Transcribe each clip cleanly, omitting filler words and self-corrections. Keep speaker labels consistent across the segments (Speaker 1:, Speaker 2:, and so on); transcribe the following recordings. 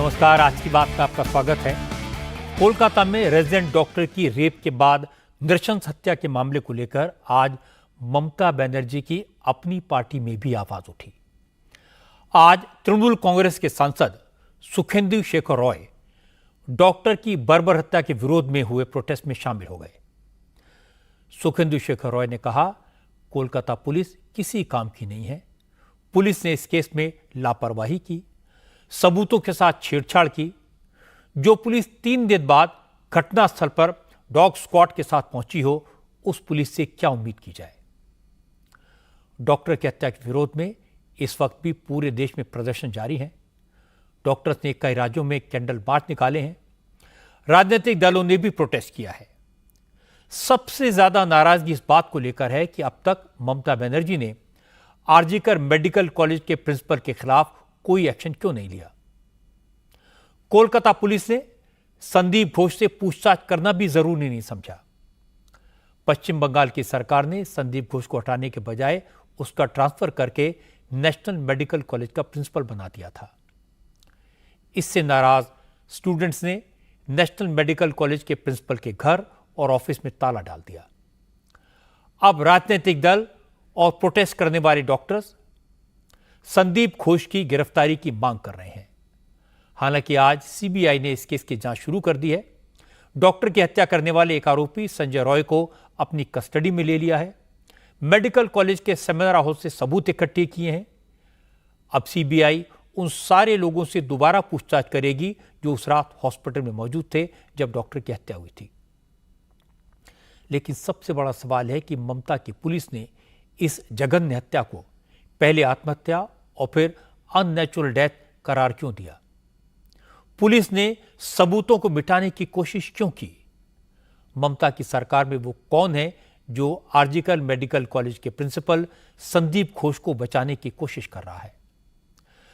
Speaker 1: नमस्कार, आज की बात में आपका स्वागत है। कोलकाता में रेजिडेंट डॉक्टर की रेप के बाद नृशंस हत्या के मामले को लेकर आज ममता बनर्जी की अपनी पार्टी में भी आवाज उठी। आज तृणमूल कांग्रेस के सांसद सुखेंदु शेखर रॉय डॉक्टर की बर्बर हत्या के विरोध में हुए प्रोटेस्ट में शामिल हो गए। सुखेंदु शेखर रॉय ने कहा, कोलकाता पुलिस किसी काम की नहीं है। पुलिस ने इस केस में लापरवाही की, सबूतों के साथ छेड़छाड़ की। जो पुलिस 3 दिन बाद घटनास्थल पर डॉग स्क्वाड के साथ पहुंची हो, उस पुलिस से क्या उम्मीद की जाए। डॉक्टर की हत्या के विरोध में इस वक्त भी पूरे देश में प्रदर्शन जारी है। डॉक्टर्स ने कई राज्यों में कैंडल मार्च निकाले हैं। राजनीतिक दलों ने भी प्रोटेस्ट किया है। सबसे ज्यादा नाराजगी इस बात को लेकर है कि अब तक ममता बनर्जी ने आरजीकर मेडिकल कॉलेज के प्रिंसिपल के खिलाफ कोई एक्शन क्यों नहीं लिया। कोलकाता पुलिस ने संदीप घोष से पूछताछ करना भी जरूरी नहीं समझा। पश्चिम बंगाल की सरकार ने संदीप घोष को हटाने के बजाय उसका ट्रांसफर करके नेशनल मेडिकल कॉलेज का प्रिंसिपल बना दिया था। इससे नाराज स्टूडेंट्स ने नेशनल मेडिकल कॉलेज के प्रिंसिपल के घर और ऑफिस में ताला डाल दिया। अब राजनीतिक दल और प्रोटेस्ट करने वाले डॉक्टर्स संदीप घोष की गिरफ्तारी की मांग कर रहे हैं। हालांकि आज सीबीआई ने इस केस की जांच शुरू कर दी है। डॉक्टर की हत्या करने वाले एक आरोपी संजय रॉय को अपनी कस्टडी में ले लिया है। मेडिकल कॉलेज के सेमिनार हॉल से सबूत इकट्ठे किए हैं। अब सीबीआई उन सारे लोगों से दोबारा पूछताछ करेगी जो उस रात हॉस्पिटल में मौजूद थे जब डॉक्टर की हत्या हुई थी। लेकिन सबसे बड़ा सवाल है कि ममता की पुलिस ने इस जघन्य हत्या को पहले आत्महत्या और फिर अननेचुरल डेथ करार क्यों दिया। पुलिस ने सबूतों को मिटाने की कोशिश क्यों की। ममता की सरकार में वो कौन है जो आरजीकर मेडिकल कॉलेज के प्रिंसिपल संदीप घोष को बचाने की कोशिश कर रहा है।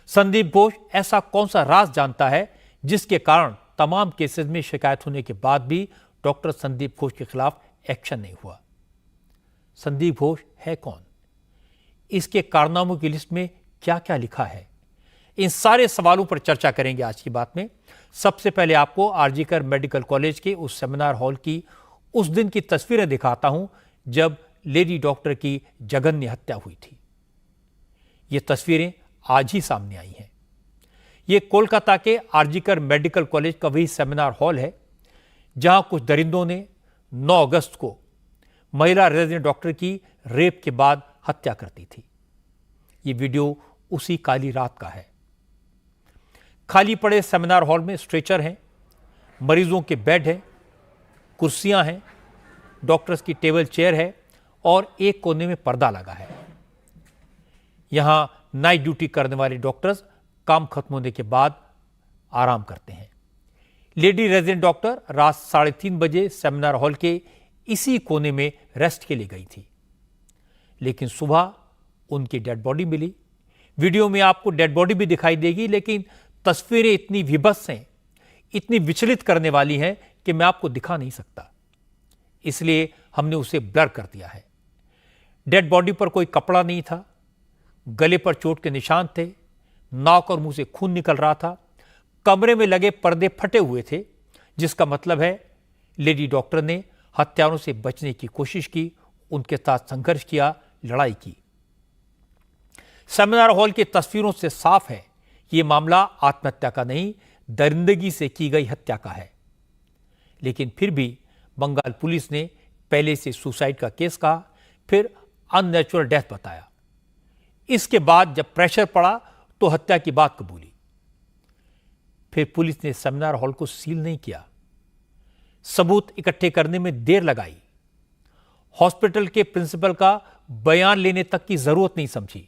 Speaker 1: संदीप घोष ऐसा कौन सा राज जानता है जिसके कारण तमाम केसेस में शिकायत होने के बाद भी डॉक्टर संदीप घोष के खिलाफ एक्शन नहीं हुआ। संदीप घोष है कौन, इसके कारनामों की लिस्ट में क्या क्या लिखा है, इन सारे सवालों पर चर्चा करेंगे आज की बात में। सबसे पहले आपको आरजीकर मेडिकल कॉलेज के उस सेमिनार हॉल की उस दिन की तस्वीरें दिखाता हूं जब लेडी डॉक्टर की जघन्य हत्या हुई थी। ये तस्वीरें आज ही सामने आई हैं। ये कोलकाता के आरजीकर मेडिकल कॉलेज का वही सेमिनार हॉल है जहां कुछ दरिंदों ने 9 अगस्त को महिला रेजिडेंट डॉक्टर की रेप के बाद हत्या कर दी थी। यह वीडियो उसी काली रात का है। खाली पड़े सेमिनार हॉल में स्ट्रेचर हैं, मरीजों के बेड हैं, कुर्सियां हैं, डॉक्टर्स की टेबल चेयर है और एक कोने में पर्दा लगा है। यहां नाइट ड्यूटी करने वाले डॉक्टर्स काम खत्म होने के बाद आराम करते हैं। लेडी रेजिडेंट डॉक्टर रात 3:30 बजे सेमिनार हॉल के इसी कोने में रेस्ट के लिए गई थी, लेकिन सुबह उनकी डेड बॉडी मिली। वीडियो में आपको डेड बॉडी भी दिखाई देगी, लेकिन तस्वीरें इतनी विभत्स हैं, इतनी विचलित करने वाली हैं कि मैं आपको दिखा नहीं सकता, इसलिए हमने उसे ब्लर कर दिया है। डेड बॉडी पर कोई कपड़ा नहीं था, गले पर चोट के निशान थे, नाक और मुंह से खून निकल रहा था, कमरे में लगे पर्दे फटे हुए थे, जिसका मतलब है लेडी डॉक्टर ने हत्यारों से बचने की कोशिश की, उनके साथ संघर्ष किया, लड़ाई की। सेमिनार हॉल की तस्वीरों से साफ है यह मामला आत्महत्या का नहीं, दरिंदगी से की गई हत्या का है। लेकिन फिर भी बंगाल पुलिस ने पहले से सुसाइड का केस कहा, फिर अननेचुरल डेथ बताया। इसके बाद जब प्रेशर पड़ा तो हत्या की बात कबूली। फिर पुलिस ने सेमिनार हॉल को सील नहीं किया, सबूत इकट्ठे करने में देर लगाई, हॉस्पिटल के प्रिंसिपल का बयान लेने तक की जरूरत नहीं समझी।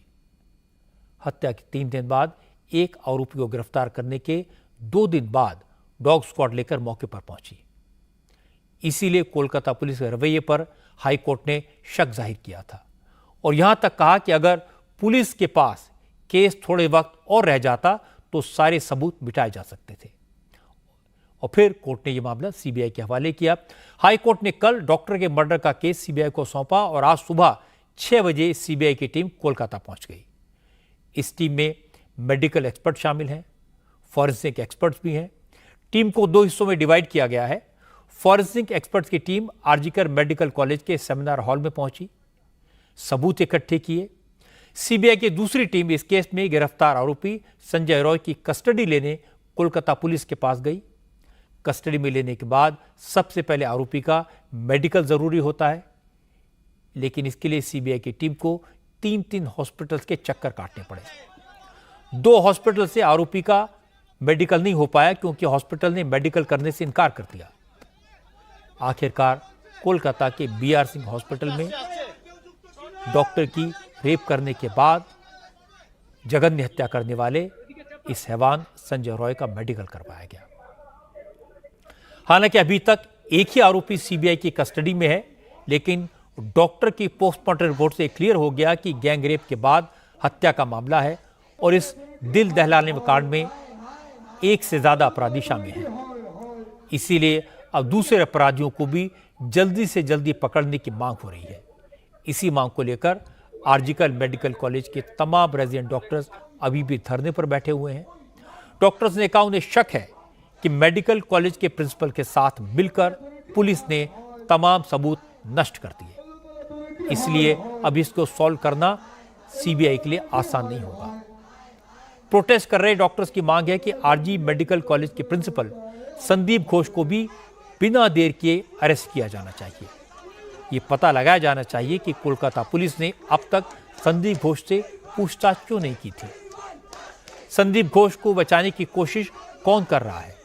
Speaker 1: हत्या के 3 दिन बाद एक आरोपी को गिरफ्तार करने के 2 दिन बाद डॉग स्क्वाड लेकर मौके पर पहुंची। इसीलिए कोलकाता पुलिस के रवैये पर हाई कोर्ट ने शक जाहिर किया था और यहां तक कहा कि अगर पुलिस के पास केस थोड़े वक्त और रह जाता तो सारे सबूत मिटाए जा सकते थे। और फिर कोर्ट ने यह मामला सीबीआई के हवाले किया। हाई कोर्ट ने कल डॉक्टर के मर्डर का केस सीबीआई को सौंपा और आज सुबह 6 बजे सीबीआई की टीम कोलकाता पहुंच गई। इस टीम में मेडिकल एक्सपर्ट शामिल हैं, फॉरेंसिक एक्सपर्ट्स भी हैं। टीम को 2 हिस्सों में डिवाइड किया गया है। फॉरेंसिक एक्सपर्ट्स की टीम आरजीकर मेडिकल कॉलेज के सेमिनार हॉल में पहुंची, सबूत इकट्ठे किए। सीबीआई की दूसरी टीम इस केस में गिरफ्तार आरोपी संजय रॉय की कस्टडी लेने कोलकाता पुलिस के पास गई। कस्टडी में लेने के बाद सबसे पहले आरोपी का मेडिकल जरूरी होता है, लेकिन इसके लिए सीबीआई की टीम को 3 हॉस्पिटल्स के चक्कर काटने पड़े। 2 हॉस्पिटल से आरोपी का मेडिकल नहीं हो पाया क्योंकि हॉस्पिटल ने मेडिकल करने से इनकार कर दिया। आखिरकार कोलकाता के बीआर सिंह हॉस्पिटल में डॉक्टर की रेप करने के बाद जघन्य हत्या करने वाले इस हैवान संजय रॉय का मेडिकल करवाया गया। हालांकि अभी तक एक ही आरोपी सीबीआई की कस्टडी में है, लेकिन डॉक्टर की पोस्टमार्टम रिपोर्ट से क्लियर हो गया कि गैंग रेप के बाद हत्या का मामला है और इस दिल दहलाने कांड में 1 से ज्यादा अपराधी शामिल हैं। इसीलिए अब दूसरे अपराधियों को भी जल्दी से जल्दी पकड़ने की मांग हो रही है। इसी मांग को लेकर आरजीकर मेडिकल कॉलेज के तमाम रेजिडेंट डॉक्टर्स अभी भी धरने पर बैठे हुए हैं। डॉक्टर्स ने कहा उन्हें शक है कि मेडिकल कॉलेज के प्रिंसिपल के साथ मिलकर पुलिस ने तमाम सबूत नष्ट कर दिए। इसलिए अब इसको सॉल्व करना सीबीआई के लिए आसान नहीं होगा। प्रोटेस्ट कर रहे डॉक्टर्स की मांग है कि आरजी मेडिकल कॉलेज के प्रिंसिपल संदीप घोष को भी बिना देर किए अरेस्ट किया जाना चाहिए। ये पता लगाया जाना चाहिए कि कोलकाता पुलिस ने अब तक संदीप घोष से पूछताछ क्यों नहीं की थी। संदीप घोष को बचाने की कोशिश कौन कर रहा है?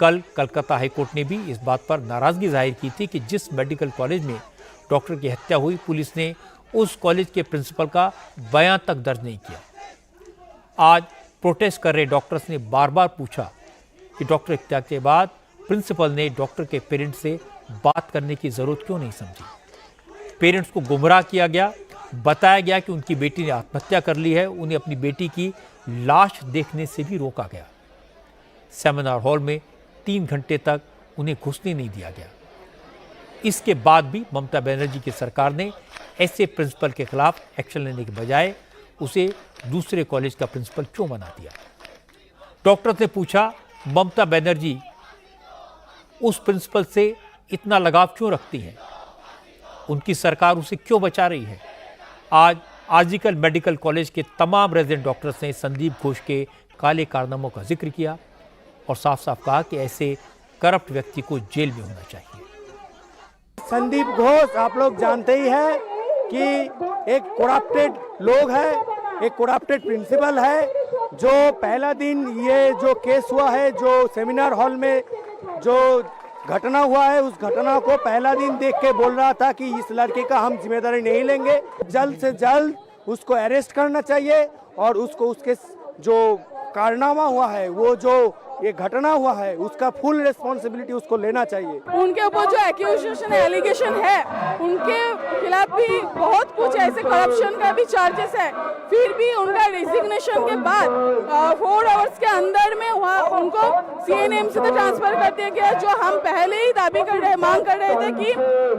Speaker 1: कल कलकत्ता हाईकोर्ट ने भी इस बात पर नाराजगी जाहिर की थी कि जिस मेडिकल कॉलेज में डॉक्टर की हत्या हुई, पुलिस ने उस कॉलेज के प्रिंसिपल का बयान तक दर्ज नहीं किया। आज प्रोटेस्ट कर रहे डॉक्टर्स ने बार बार पूछा कि डॉक्टर हत्या के बाद प्रिंसिपल ने डॉक्टर के पेरेंट्स से बात करने की जरूरत क्यों नहीं समझी। पेरेंट्स को गुमराह किया गया, बताया गया कि उनकी बेटी ने आत्महत्या कर ली है, उन्हें अपनी बेटी की लाश देखने से भी रोका गया। सेमिनार हॉल में 3 घंटे तक उन्हें घुसने नहीं दिया गया। इसके बाद भी ममता बनर्जी की सरकार ने ऐसे प्रिंसिपल के खिलाफ एक्शन लेने के बजाय उसे दूसरे कॉलेज का प्रिंसिपल क्यों बना दिया। डॉक्टर्स ने पूछा, ममता बनर्जी उस प्रिंसिपल से इतना लगाव क्यों रखती है? उनकी सरकार उसे क्यों बचा रही है? आज आरजीकर मेडिकल कॉलेज के तमाम रेजिडेंट डॉक्टर्स ने संदीप घोष के काले कारनामों का जिक्र किया और साफ साफ कहा कि ऐसे करप्ट व्यक्ति को जेल में होना चाहिए।
Speaker 2: संदीप घोष आप लोग जानते ही हैं कि एक करप्टेड लोग है, एक करप्टेड प्रिंसिपल है, जो पहला दिन ये जो केस हुआ है, जो सेमिनार हॉल में जो घटना हुआ है, उस घटना को पहला दिन देख के बोल रहा था कि इस लड़के का हम जिम्मेदारी नहीं लेंगे, जल्द से जल्द उसको अरेस्ट करना चाहिए और उसको उसके जो कारनामा हुआ है, वो जो ये घटना हुआ है, उसका फुल रिस्पॉन्सिबिलिटी उसको लेना चाहिए।
Speaker 3: उनके ऊपर जो एक्यूजेशन एलिगेशन है, उनके खिलाफ भी बहुत कुछ ऐसे करप्शन का भी चार्जेस है। फिर भी उनका रेजिग्नेशन के बाद 4 आवर्स के अंदर में उनको सीएनएम से तो ट्रांसफर कर दिया गया, जो हम पहले ही दावी कर रहे मांग कर रहे थे कि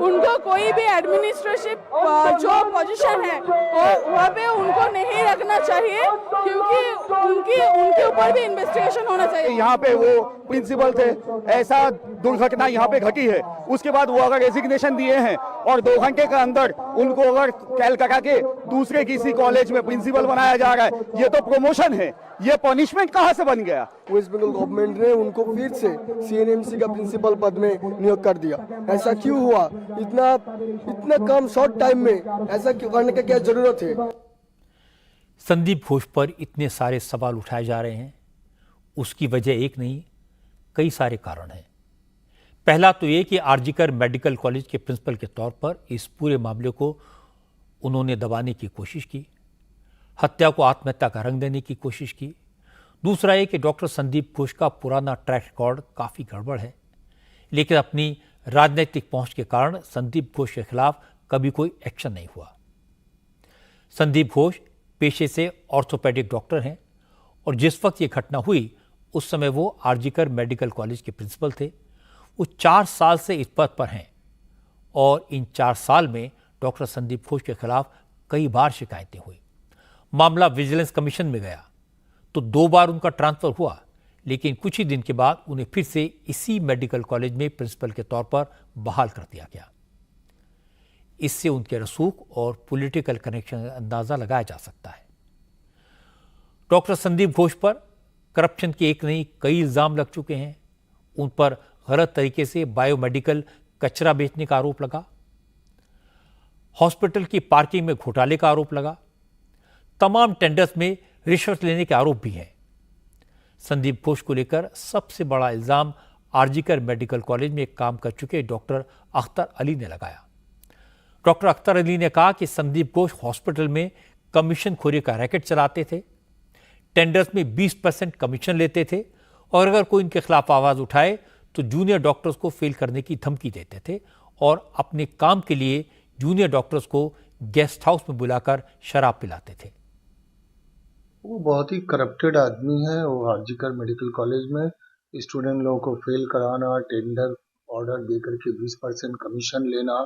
Speaker 3: उनको कोई भी एडमिनिस्ट्रेटिव जो पोजीशन है वहाँ पे उनको नहीं रखना चाहिए, क्योंकि उनके ऊपर भी इन्वेस्टिगेशन होना चाहिए।
Speaker 4: यहाँ पे वो प्रिंसिपल थे, ऐसा दुर्घटना यहाँ पे घटी है, उसके बाद वो अगर रेजिग्नेशन दिए हैं और 2 घंटे के अंदर उनको अगर कलकत्ता के दूसरे किसी कॉलेज में प्रिंसिपल बनाया जा रहा है, ये तो प्रमोशन है, ये पनिशमेंट कहाँ से बन गया?
Speaker 5: वेस्ट बंगाल गवर्नमेंट ने उनको फिर से सीएनएमसी का प्रिंसिपल पद में नियुक्त कर दिया। ऐसा क्यों हुआ? इतना कम शॉर्ट टाइम में ऐसा क्यों करने की क्या जरूरत है?
Speaker 1: संदीप घोष पर इतने सारे सवाल उठाए जा रहे हैं, उसकी वजह एक नहीं, कई सारे कारण हैं। पहला तो ये कि आरजीकर मेडिकल कॉलेज के प्रिंसिपल के तौर पर इस पूरे मामले को उन्होंने दबाने की कोशिश की, हत्या को आत्महत्या का रंग देने की कोशिश की। दूसरा ये कि डॉक्टर संदीप घोष का पुराना ट्रैक रिकॉर्ड काफ़ी गड़बड़ है, लेकिन अपनी राजनीतिक पहुंच के कारण संदीप घोष के खिलाफ कभी कोई एक्शन नहीं हुआ। संदीप घोष पेशे से ऑर्थोपेडिक डॉक्टर हैं और जिस वक्त ये घटना हुई उस समय वो आरजीकर मेडिकल कॉलेज के प्रिंसिपल थे। वो 4 साल से इस पद पर हैं और इन 4 साल में डॉक्टर संदीप घोष के खिलाफ कई बार शिकायतें हुई। मामला विजिलेंस कमीशन में गया तो 2 बार उनका ट्रांसफर हुआ, लेकिन कुछ ही दिन के बाद उन्हें फिर से इसी मेडिकल कॉलेज में प्रिंसिपल के तौर पर बहाल कर दिया गया। इससे उनके रसूख और पॉलिटिकल कनेक्शन का अंदाजा लगाया जा सकता है। डॉक्टर संदीप घोष पर करप्शन के एक नहीं कई इल्जाम लग चुके हैं। उन पर गलत तरीके से बायोमेडिकल कचरा बेचने का आरोप लगा, हॉस्पिटल की पार्किंग में घोटाले का आरोप लगा, तमाम टेंडर्स में रिश्वत लेने के आरोप भी हैं। संदीप घोष को लेकर सबसे बड़ा इल्जाम आरजीकर मेडिकल कॉलेज में काम कर चुके डॉक्टर अख्तर अली ने लगाया। डॉक्टर अख्तर अली ने कहा कि संदीप घोष हॉस्पिटल में कमीशन खोरी का रैकेट चलाते थे, टेंडर्स में 20% कमीशन लेते थे और अगर कोई इनके खिलाफ आवाज उठाए तो जूनियर डॉक्टर्स को फेल करने की धमकी देते थे और अपने काम के लिए जूनियर डॉक्टर्स को गेस्ट हाउस में बुलाकर शराब पिलाते थे।
Speaker 6: वो बहुत ही करप्टेड आदमी है। वो आरजीकर मेडिकल कॉलेज में स्टूडेंट लोगों को फेल कराना, टेंडर ऑर्डर दे करके 20% कमीशन लेना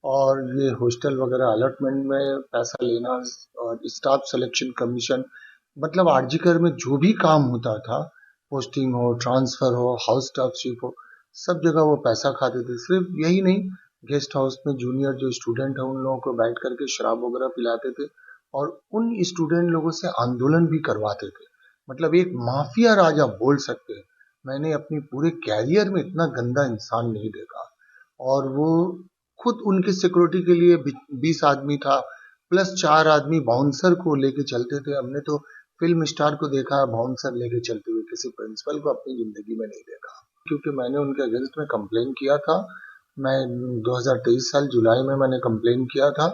Speaker 6: और ये हॉस्टल वगैरह अलॉटमेंट में पैसा लेना और स्टाफ सिलेक्शन कमीशन, मतलब आरजीकर में जो भी काम होता था, पोस्टिंग हो, ट्रांसफर हो, हाउस स्टाफशिप हो, सब जगह वो पैसा खाते थे। सिर्फ यही नहीं, गेस्ट हाउस में जूनियर जो स्टूडेंट है उन लोगों को बैठ करके शराब वगैरह पिलाते थे और उन स्टूडेंट लोगों से आंदोलन भी करवाते थे। मतलब एक माफिया राजा बोल सकते हैं। मैंने अपनी पूरे कैरियर में इतना गंदा इंसान नहीं देखा। और वो खुद उनके सिक्योरिटी के लिए 20 आदमी था प्लस 4 आदमी बाउंसर को लेके चलते थे। हमने तो फिल्म स्टार को देखा है बाउंसर लेके चलते हुए, किसी प्रिंसिपल को अपनी जिंदगी में नहीं देखा। क्योंकि मैंने उनके अगेंस्ट में कंप्लेन किया था। मैं 2023 साल जुलाई में मैंने कंप्लेन किया था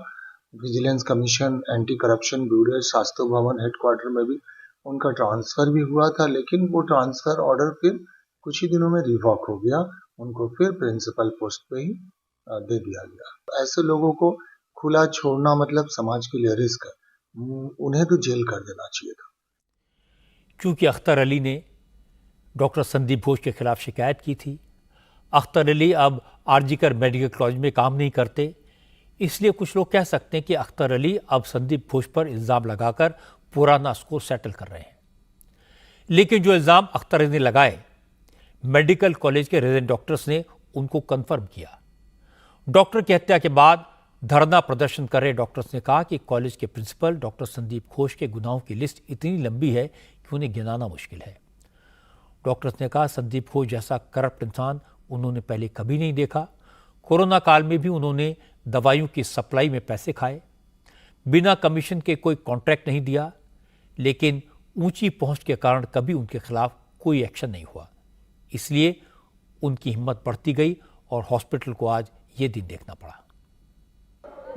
Speaker 6: vigilance commission, anti corruption bureau, Shastri भवन हेडक्वार्टर में भी उनका ट्रांसफर भी हुआ था, लेकिन वो ट्रांसफर ऑर्डर फिर कुछ ही दिनों में रिवॉक हो गया। उनको फिर प्रिंसिपल पोस्ट पे ही दे दिया गया। ऐसे लोगों को खुला छोड़ना मतलब समाज के लिए रिस्क है। उन्हें तो जेल कर देना चाहिए था।
Speaker 1: क्योंकि अख्तर अली ने डॉक्टर संदीप घोष के खिलाफ शिकायत की थी, अख्तर अली अब आरजीकर मेडिकल कॉलेज में काम नहीं करते, इसलिए कुछ लोग कह सकते हैं कि अख्तर अली अब संदीप घोष पर इल्ज़ाम लगाकर पुराना स्कोर सेटल कर रहे हैं। लेकिन जो इल्ज़ाम अख्तर अली ने लगाए, मेडिकल कॉलेज के रेजिडेंट डॉक्टर्स ने उनको कंफर्म किया। डॉक्टर की हत्या के बाद धरना प्रदर्शन कर रहे डॉक्टर्स ने कहा कि कॉलेज के प्रिंसिपल डॉक्टर संदीप घोष के गुनाहों की लिस्ट इतनी लंबी है कि उन्हें गिनाना मुश्किल है। डॉक्टर्स ने कहा संदीप घोष जैसा करप्ट इंसान उन्होंने पहले कभी नहीं देखा। कोरोना काल में भी उन्होंने दवाइयों की सप्लाई में पैसे खाए, बिना कमीशन के कोई कॉन्ट्रैक्ट नहीं दिया, लेकिन ऊंची पहुंच के कारण कभी उनके खिलाफ कोई एक्शन नहीं हुआ। इसलिए उनकी हिम्मत बढ़ती गई और हॉस्पिटल को आज ये दिन देखना पड़ा।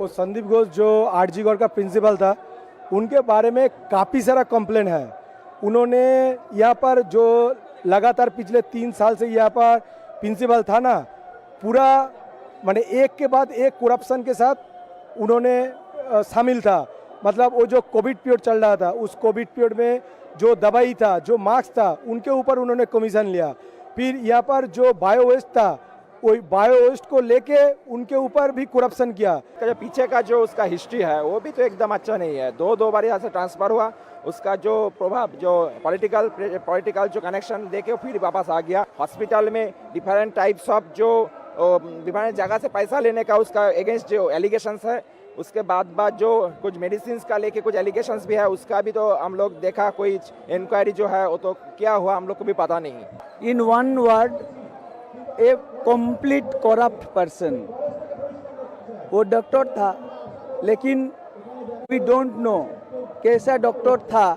Speaker 2: वो संदीप घोष जो आरजीकर का प्रिंसिपल था, उनके बारे में काफ़ी सारा कंप्लेन है। उन्होंने यहाँ पर जो लगातार पिछले 3 साल से यहाँ पर प्रिंसिपल था ना, पूरा माने एक के बाद एक करप्शन के साथ उन्होंने शामिल था। मतलब वो जो कोविड पीरियड चल रहा था, उस कोविड पीरियड में जो दवाई था, जो मास्क था, उनके ऊपर उन्होंने कमीशन लिया। फिर यहाँ पर जो बायो वेस्ट था, वो बायो वेस्ट को लेके उनके ऊपर भी करप्शन किया।
Speaker 7: जो पीछे का जो उसका हिस्ट्री है वो भी तो एकदम अच्छा नहीं है। दो बार यहाँ से ट्रांसफर हुआ, उसका जो प्रभाव, जो पॉलिटिकल जो कनेक्शन देके फिर वापस आ गया। हॉस्पिटल में डिफरेंट टाइप्स ऑफ जो डिफरेंट जगह से पैसा लेने का उसका अगेंस्ट जो एलिगेशंस है, उसके बाद जो कुछ मेडिसिन का लेके कुछ एलिगेशंस भी है, उसका भी तो हम लोग देखा। कोई इंक्वायरी जो है वो तो क्या हुआ हम लोग को भी पता नहीं।
Speaker 8: In one word, A complete corrupt person. वो डॉक्टर था, लेकिन वी डोंट नो कैसा डॉक्टर था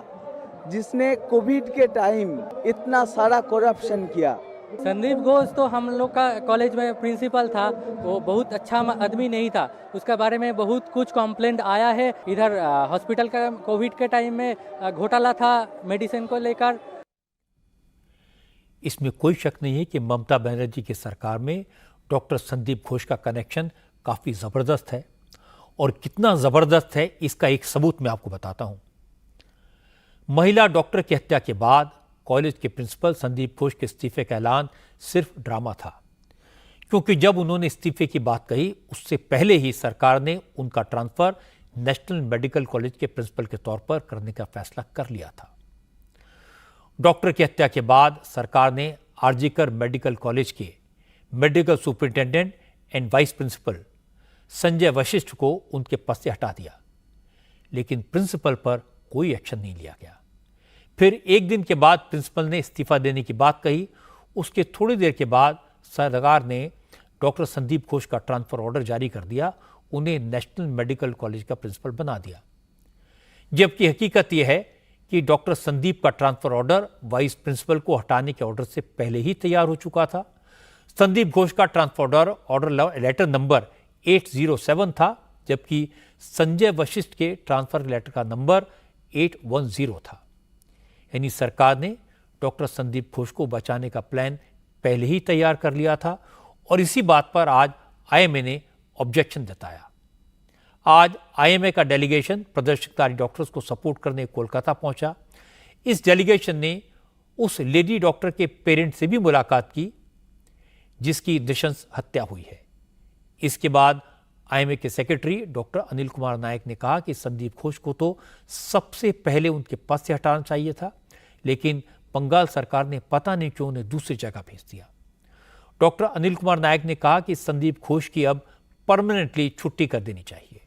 Speaker 8: जिसने कोविड के टाइम इतना सारा करप्शन किया।
Speaker 9: संदीप घोष तो हम लोग का कॉलेज में प्रिंसिपल था, वो बहुत अच्छा आदमी नहीं था। उसके बारे में बहुत कुछ कंप्लेंट आया है। इधर हॉस्पिटल का कोविड के टाइम में घोटाला था मेडिसिन को लेकर।
Speaker 1: इसमें कोई शक नहीं है कि ममता बनर्जी की सरकार में डॉक्टर संदीप घोष का कनेक्शन काफ़ी ज़बरदस्त है। और कितना ज़बरदस्त है इसका एक सबूत मैं आपको बताता हूं। महिला डॉक्टर की हत्या के बाद कॉलेज के प्रिंसिपल संदीप घोष के इस्तीफे का ऐलान सिर्फ ड्रामा था, क्योंकि जब उन्होंने इस्तीफे की बात कही उससे पहले ही सरकार ने उनका ट्रांसफर नेशनल मेडिकल कॉलेज के प्रिंसिपल के तौर पर करने का फैसला कर लिया था। डॉक्टर की हत्या के बाद सरकार ने आरजीकर मेडिकल कॉलेज के medical superintendent and vice principal Sanjay Vashisht को उनके पद से हटा दिया, लेकिन प्रिंसिपल पर कोई एक्शन नहीं लिया गया। फिर एक दिन के बाद प्रिंसिपल ने इस्तीफा देने की बात कही। उसके थोड़ी देर के बाद सरकार ने डॉक्टर संदीप घोष का ट्रांसफर ऑर्डर जारी कर दिया, उन्हें नेशनल मेडिकल कॉलेज का प्रिंसिपल बना दिया। जबकि हकीकत यह है कि डॉक्टर संदीप का ट्रांसफर ऑर्डर वाइस प्रिंसिपल को हटाने के ऑर्डर से पहले ही तैयार हो चुका था। संदीप घोष का ट्रांसफर ऑर्डर लेटर नंबर 807 था, जबकि संजय वशिष्ठ के ट्रांसफर लेटर का नंबर 810 था। यानी सरकार ने डॉक्टर संदीप घोष को बचाने का प्लान पहले ही तैयार कर लिया था और इसी बात पर आज आईएमए ने ऑब्जेक्शन जताया। आज आईएमए का डेलीगेशन प्रदर्शनकारी डॉक्टर्स को सपोर्ट करने कोलकाता पहुंचा। इस डेलीगेशन ने उस लेडी डॉक्टर के पेरेंट से भी मुलाकात की जिसकी नृशंस हत्या हुई है। इसके बाद आईएमए के सेक्रेटरी डॉक्टर अनिल कुमार नायक ने कहा कि संदीप घोष को तो सबसे पहले उनके पद से हटाना चाहिए था, लेकिन बंगाल सरकार ने पता नहीं क्यों उन्हें दूसरी जगह भेज दिया। डॉक्टर अनिल कुमार नायक ने कहा कि संदीप घोष की अब परमानेंटली छुट्टी कर देनी चाहिए।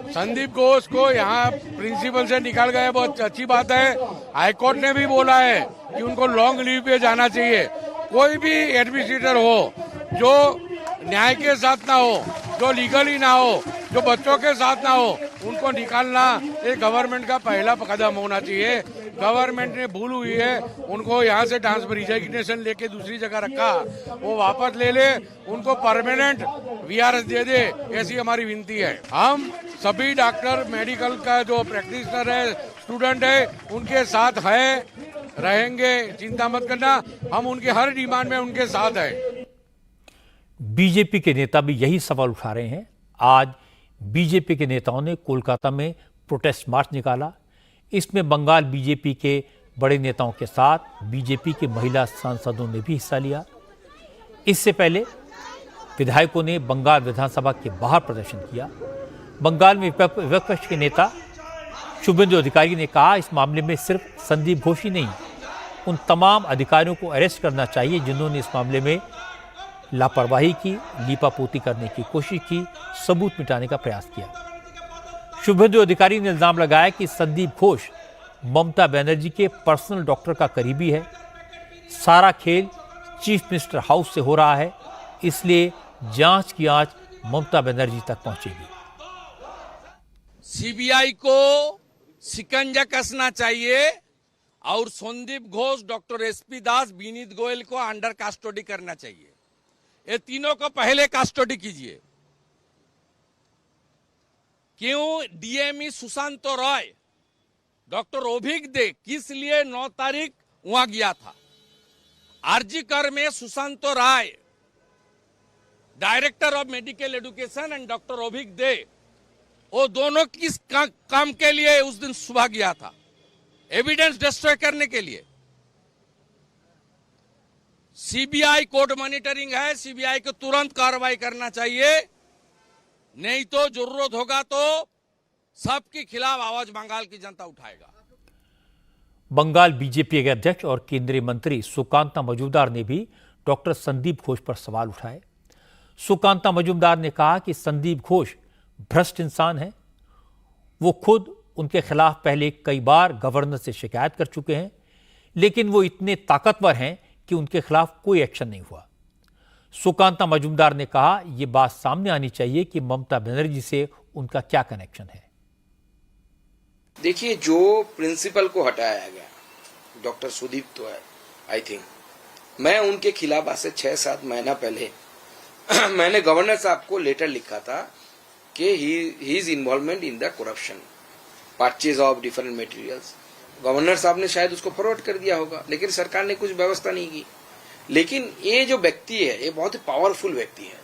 Speaker 10: संदीप घोष को यहाँ प्रिंसिपल से निकाल गए, बहुत अच्छी बात है। हाईकोर्ट ने भी बोला है कि उनको लॉन्ग लीव पे जाना चाहिए। कोई भी एडमिनिस्ट्रेटर हो जो न्याय के साथ ना हो, जो लीगली ना हो, जो बच्चों के साथ ना हो, उनको निकालना ये गवर्नमेंट का पहला कदम होना चाहिए। गवर्नमेंट ने भूल हुई है, उनको यहाँ से ट्रांसफर रिजिग्नेशन लेके दूसरी जगह रखा, वो वापस ले ले, उनको परमानेंट वीआरएस दे दे, ऐसी हमारी विनती है। हम सभी डॉक्टर मेडिकल का जो प्रैक्टिशनर है, स्टूडेंट है, उनके साथ है, रहेंगे, चिंता मत करना। हम उनके हर डिमांड में उनके साथ है।
Speaker 1: बीजेपी के नेता भी यही सवाल उठा रहे हैं। आज बीजेपी के नेताओं ने कोलकाता में प्रोटेस्ट मार्च निकाला। इसमें बंगाल बीजेपी के बड़े नेताओं के साथ बीजेपी के महिला सांसदों ने भी हिस्सा लिया। इससे पहले विधायकों ने बंगाल विधानसभा के बाहर प्रदर्शन किया। बंगाल में विपक्ष के नेता शुभेंदु अधिकारी ने कहा, इस मामले में सिर्फ संदीप घोष ही नहीं, उन तमाम अधिकारियों को अरेस्ट करना चाहिए जिन्होंने इस मामले में लापरवाही की, लीपापोती करने की कोशिश की, सबूत मिटाने का प्रयास किया। शुभेंदु अधिकारी ने इल्जाम लगाया कि संदीप घोष ममता बनर्जी के पर्सनल डॉक्टर का करीबी है। सारा खेल चीफ मिनिस्टर हाउस से हो रहा है, इसलिए जांच की आंच ममता बनर्जी तक पहुंचेगी।
Speaker 10: सीबीआई को शिकंजा कसना चाहिए और संदीप घोष, डॉक्टर एसपी दास, विनीत गोयल को अंडर कस्टडी करना चाहिए। ये तीनों को पहले कस्टडी कीजिए। क्यों डीएमई सुशांत रॉय, डॉक्टर ओभिक दे किस लिए 9 तारीख वहां गया था? आरजीकर में सुशांत राय, director of medical education, and doctor ओभिक दे, वो दोनों किस काम के लिए उस दिन सुबह गया था? एविडेंस डिस्ट्रॉय करने के लिए। सीबीआई कोर्ट मॉनिटरिंग है, सीबीआई को तुरंत कार्रवाई करना चाहिए, नहीं तो जरूरत होगा तो सबके खिलाफ आवाज बंगाल की जनता उठाएगा।
Speaker 1: बंगाल बीजेपी के अध्यक्ष और केंद्रीय मंत्री सुकांता मजूमदार ने भी डॉक्टर संदीप घोष पर सवाल उठाए। सुकांता मजूमदार ने कहा कि संदीप घोष भ्रष्ट इंसान है। वो खुद उनके खिलाफ पहले कई बार गवर्नर से शिकायत कर चुके हैं, लेकिन वो इतने ताकतवर हैं कि उनके खिलाफ कोई एक्शन नहीं हुआ। सुकांता मजूमदार ने कहा, यह बात सामने आनी चाहिए कि ममता बनर्जी से उनका क्या कनेक्शन है।
Speaker 11: देखिए, जो प्रिंसिपल को हटाया गया, डॉक्टर सुदीप तो है, आई थिंक, मैं उनके खिलाफ आज से 6-7 महीना पहले मैंने गवर्नर साहब को लेटर लिखा था कि he is involvement in the corruption, purchase of different materials. Governor साहब ने शायद उसको फॉरवर्ड कर दिया होगा, लेकिन सरकार ने कुछ व्यवस्था नहीं की। लेकिन ये जो व्यक्ति है, ये बहुत ही पावरफुल व्यक्ति है,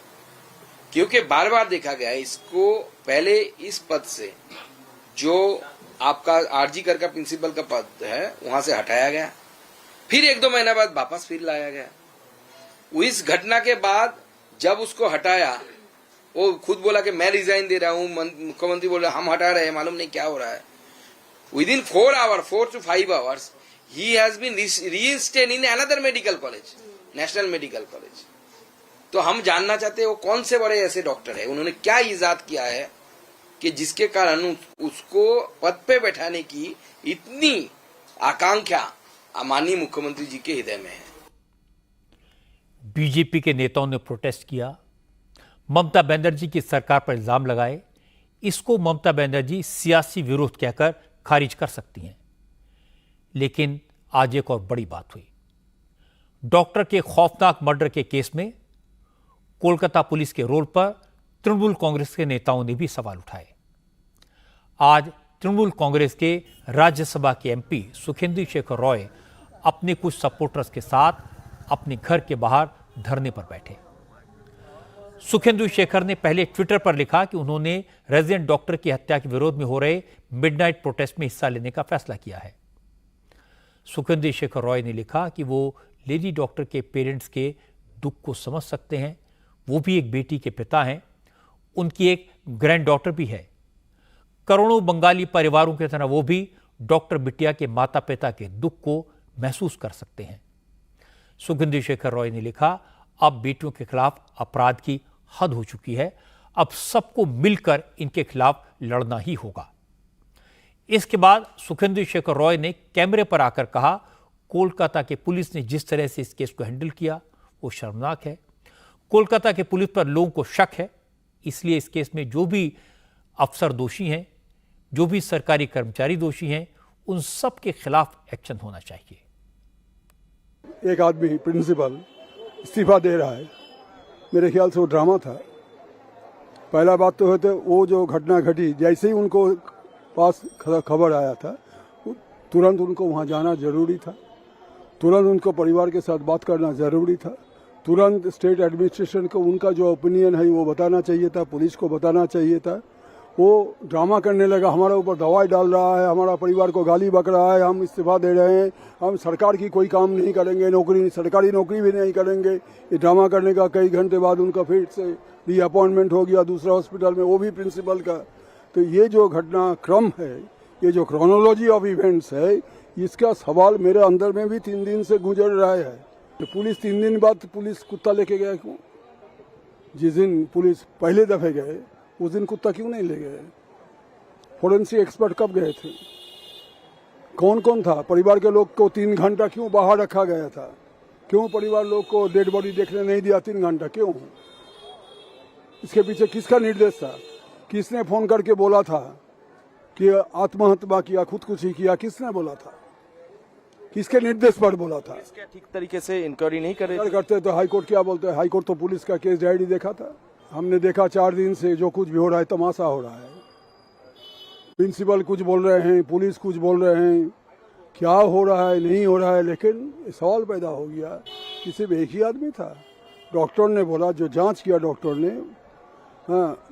Speaker 11: क्योंकि बार बार देखा गया है इसको पहले इस पद से, जो आपका आरजीकर का प्रिंसिपल का पद है, वहां से हटाया गया, फिर 1-2 महीना बाद वापस फिर लाया गया। इस घटना के बाद जब उसको हटाया, वो खुद बोला कि मैं रिजाइन दे रहा हूं, मुख्यमंत्री बोल रहा हम हटा रहे हैं, मालूम नहीं क्या हो रहा है। Within 4 to 5 hours he has been reinstated in another medical college, national medical college. तो हम जानना चाहते हैं वो कौन से बड़े ऐसे डॉक्टर है, उन्होंने क्या इजाद किया है कि जिसके कारण उसको पद पे बैठाने की इतनी आकांक्षा माननीय मुख्यमंत्री जी के हृदय में है।
Speaker 1: बीजेपी के नेताओं ने प्रोटेस्ट किया, ममता बनर्जी की सरकार पर इल्जाम लगाए। इसको ममता बनर्जी सियासी विरोध कहकर खारिज कर सकती हैं। लेकिन आज एक और बड़ी बात हुई। डॉक्टर के खौफनाक मर्डर के केस में कोलकाता पुलिस के रोल पर तृणमूल कांग्रेस के नेताओं ने भी सवाल उठाए। आज तृणमूल कांग्रेस के राज्यसभा के एमपी सुखेंदु शेखर रॉय अपने कुछ सपोर्टर्स के साथ अपने घर के बाहर धरने पर बैठे। सुखेंदु शेखर ने पहले ट्विटर पर लिखा कि उन्होंने रेजिडेंट डॉक्टर की हत्या के विरोध में हो रहे मिडनाइट प्रोटेस्ट में हिस्सा लेने का फैसला किया है। सुखेंदु शेखर रॉय ने लिखा कि वो लेडी डॉक्टर के पेरेंट्स के दुख को समझ सकते हैं। वो भी एक बेटी के पिता हैं, उनकी एक ग्रैंड डॉटर भी है। करोड़ों बंगाली परिवारों की तरह वो भी डॉक्टर बिटिया के माता पिता के दुख को महसूस कर सकते हैं। सुखेंदु शेखर रॉय ने लिखा, अब बेटियों के खिलाफ अपराध की हद हो चुकी है, अब सबको मिलकर इनके खिलाफ लड़ना ही होगा। इसके बाद सुखेंदु शेखर रॉय ने कैमरे पर आकर कहा, कोलकाता के पुलिस ने जिस तरह से इस केस को हैंडल किया वो शर्मनाक है। कोलकाता के पुलिस पर लोगों को शक है, इसलिए इस केस में जो भी अफसर दोषी हैं, जो भी सरकारी कर्मचारी दोषी हैं, उन सब के खिलाफ एक्शन होना चाहिए।
Speaker 12: एक आदमी प्रिंसिपल इस्तीफा दे रहा है, मेरे ख्याल से वो ड्रामा था। पहला बात तो है, तो वो जो घटना घटी, जैसे ही उनको पास खबर आया था, तुरंत उनको वहाँ जाना जरूरी था, तुरंत उनको परिवार के साथ बात करना जरूरी था, तुरंत स्टेट एडमिनिस्ट्रेशन को उनका जो ओपिनियन है वो बताना चाहिए था, पुलिस को बताना चाहिए था। वो ड्रामा करने लगा, हमारे ऊपर दवाई डाल रहा है, हमारा परिवार को गाली बक रहा है, हम इस्तीफा दे रहे हैं, हम सरकार की कोई काम नहीं करेंगे, सरकारी नौकरी भी नहीं करेंगे। ये ड्रामा करने का कई घंटे बाद उनका फिर से रीअपॉइंटमेंट हो गया दूसरा हॉस्पिटल में, वो भी प्रिंसिपल का। तो ये जो घटनाक्रम है, ये जो क्रोनोलॉजी ऑफ इवेंट्स है, इसका सवाल मेरे अंदर में भी 3 दिन से गुजर रहा है। तो पुलिस 3 दिन बाद पुलिस कुत्ता लेके गया क्यों? जिस दिन पुलिस पहले दफे गए उस दिन कुत्ता क्यों नहीं ले गए? फोरेंसिक एक्सपर्ट कब गए थे? कौन कौन था? परिवार के लोग को 3 घंटा क्यों बाहर रखा गया था? क्यों परिवार लोग को डेड बॉडी देखने नहीं दिया 3 घंटा? क्यों? इसके पीछे किसका निर्देश था? किसने फोन करके बोला था कि आत्महत्या किया, खुदकुशी किया? किसने बोला था? किसके निर्देश पर बोला था?
Speaker 13: ठीक तरीके से इंक्वायरी नहीं
Speaker 12: करते तो हाईकोर्ट क्या बोलते हैं? हाईकोर्ट तो पुलिस का केस डायरी देखा था। हमने देखा 4 दिन से जो कुछ भी हो रहा है तमाशा हो रहा है। प्रिंसिपल कुछ बोल रहे हैं, पुलिस कुछ बोल रहे हैं, क्या हो रहा है नहीं हो रहा है। लेकिन सवाल पैदा हो गया कि सिर्फ एक ही आदमी था। डॉक्टर ने बोला, जो जांच किया डॉक्टर ने, हाँ,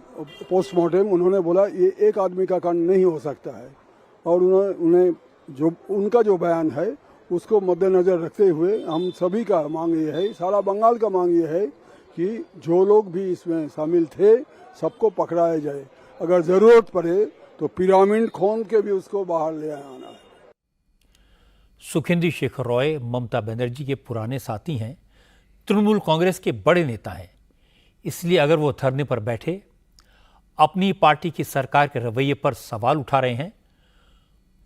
Speaker 12: पोस्टमार्टम, उन्होंने बोला ये एक आदमी का कांड नहीं हो सकता है। और उन्हें जो उनका जो बयान है उसको मद्देनजर रखते हुए हम सभी का मांग ये है, सारा बंगाल का मांग ये है कि जो लोग भी इसमें शामिल थे सबको पकड़ाया जाए। अगर जरूरत पड़े तो पिरामिड खोद के भी उसको बाहर ले आना है।
Speaker 1: सुखेंदु शेखर रॉय ममता बनर्जी के पुराने साथी हैं, तृणमूल कांग्रेस के बड़े नेता हैं। इसलिए अगर वो धरने पर बैठे, अपनी पार्टी की सरकार के रवैये पर सवाल उठा रहे हैं,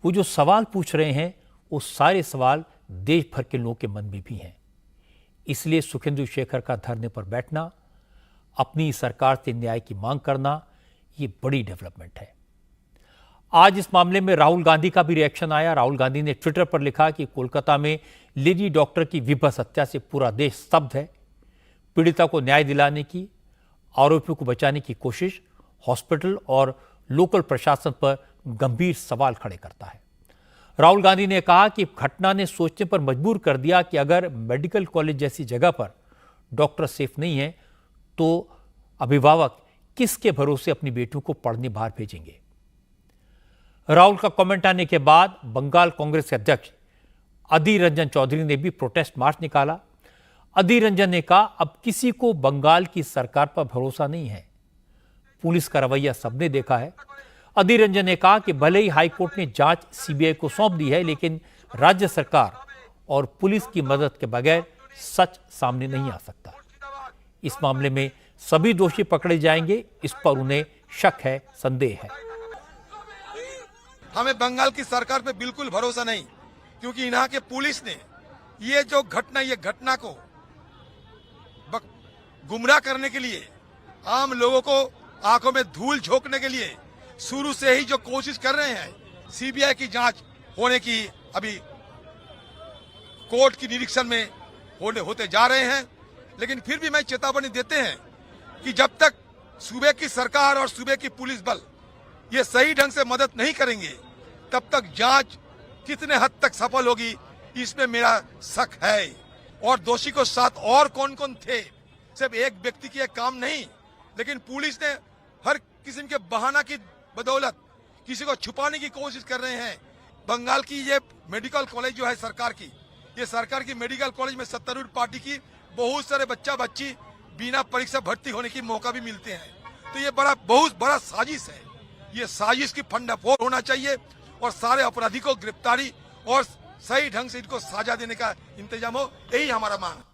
Speaker 1: वो जो सवाल पूछ रहे हैं वो सारे सवाल देश भर के लोगों के मन में भी हैं। इसलिए सुखेंदु शेखर का धरने पर बैठना, अपनी सरकार से न्याय की मांग करना, ये बड़ी डेवलपमेंट है। आज इस मामले में राहुल गांधी का भी रिएक्शन आया। राहुल गांधी ने ट्विटर पर लिखा कि कोलकाता में लेडी डॉक्टर की विभत्स हत्या से पूरा देश स्तब्ध है। पीड़िता को न्याय दिलाने की, आरोपियों को बचाने की कोशिश हॉस्पिटल और लोकल प्रशासन पर गंभीर सवाल खड़े करता है। राहुल गांधी ने कहा कि घटना ने सोचने पर मजबूर कर दिया कि अगर मेडिकल कॉलेज जैसी जगह पर डॉक्टर सेफ नहीं है तो अभिभावक किसके भरोसे अपनी बेटियों को पढ़ने बाहर भेजेंगे। राहुल का कमेंट आने के बाद बंगाल कांग्रेस के अध्यक्ष अधीर रंजन चौधरी ने भी प्रोटेस्ट मार्च निकाला। अधीर रंजन ने कहा, अब किसी को बंगाल की सरकार पर भरोसा नहीं है। पुलिस का रवैया सबने देखा है। अधीर रंजन ने कहा कि भले ही हाईकोर्ट ने जांच सीबीआई को सौंप दी है, लेकिन राज्य सरकार और पुलिस की मदद के बगैर सच सामने नहीं आ सकता। इस मामले में सभी दोषी पकड़े जाएंगे, इस पर उन्हें शक है, संदेह है।
Speaker 14: हमें बंगाल की सरकार पे बिल्कुल भरोसा नहीं, क्योंकि यहाँ के पुलिस ने ये घटना को गुमराह करने के लिए, आम लोगों को आंखों में धूल झोंकने के लिए शुरू से ही जो कोशिश कर रहे हैं, सीबीआई की जांच होने की अभी कोर्ट की निरीक्षण में होते जा रहे हैं। लेकिन फिर भी मैं चेतावनी देते हैं कि जब तक सूबे की सरकार और सूबे की पुलिस बल ये सही ढंग से मदद नहीं करेंगे, तब तक जांच कितने हद तक सफल होगी, इसमें मेरा शक है। और दोषी को साथ और कौन कौन थे, सिर्फ एक व्यक्ति की एक काम नहीं, लेकिन पुलिस ने हर किस्म के बहाना की बदौलत किसी को छुपाने की कोशिश कर रहे हैं। बंगाल की ये मेडिकल कॉलेज जो है सरकार की, ये सरकार की मेडिकल कॉलेज में सत्तारूढ़ पार्टी की बहुत सारे बच्चा बच्ची बिना परीक्षा भर्ती होने की मौका भी मिलते हैं। तो ये बहुत बड़ा साजिश है। ये साजिश की फंडाफोड़ होना चाहिए और सारे अपराधी को गिरफ्तारी और सही ढंग से इनको सजा देने का इंतजाम हो, यही हमारा मांग है।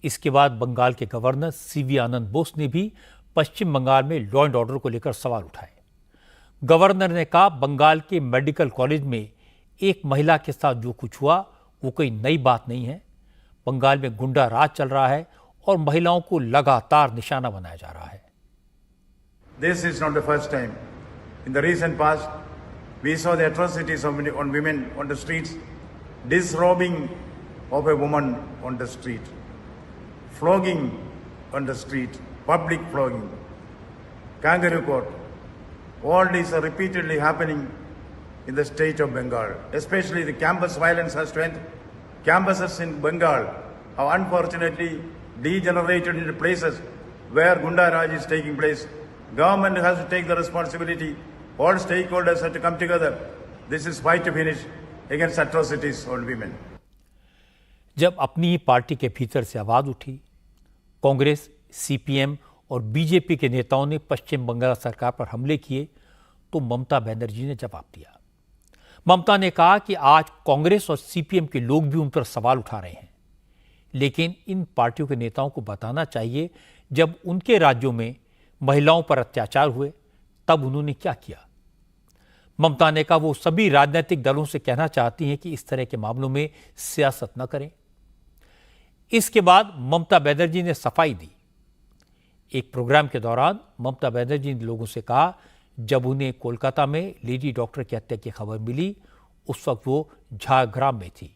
Speaker 1: इसके बाद बंगाल के गवर्नर सीवी आनंद बोस ने भी पश्चिम बंगाल में लॉ एंड ऑर्डर को लेकर सवाल उठाए। गवर्नर ने कहा, बंगाल के मेडिकल कॉलेज में एक महिला के साथ जो कुछ हुआ वो कोई नई बात नहीं है। बंगाल में गुंडा राज चल रहा है और महिलाओं को लगातार निशाना बनाया जा रहा है।
Speaker 15: This is not the first time. In the recent past, we saw the atrocities on women on the streets, disrobing of a woman on the street, flogging on the street, public flogging, kangaroo court. All these are repeatedly happening in the state of Bengal. Especially the campus violence has strength. Campuses in Bengal have unfortunately degenerated into places where Gunda Raj is taking place. Government has to take the responsibility. All stakeholders have to come together. This is fight to finish against atrocities on women.
Speaker 1: जब अपनी ही party के भीतर से आवाज उठी, Congress, CPM और BJP के नेताओं ने पश्चिम बंगाल सरकार पर हमले किए, तो ममता बनर्जी ने जवाब दिया। ममता ने कहा कि आज कांग्रेस और सीपीएम के लोग भी उन पर सवाल उठा रहे हैं, लेकिन इन पार्टियों के नेताओं को बताना चाहिए, जब उनके राज्यों में महिलाओं पर अत्याचार हुए तब उन्होंने क्या किया। ममता ने कहा, वो सभी राजनीतिक दलों से कहना चाहती हैं कि इस तरह के मामलों में सियासत न करें। इसके बाद ममता बनर्जी ने सफाई दी। एक प्रोग्राम के दौरान ममता बनर्जी ने लोगों से कहा, जब उन्हें कोलकाता में लेडी डॉक्टर की हत्या की खबर मिली, उस वक्त वो झारग्राम में थी।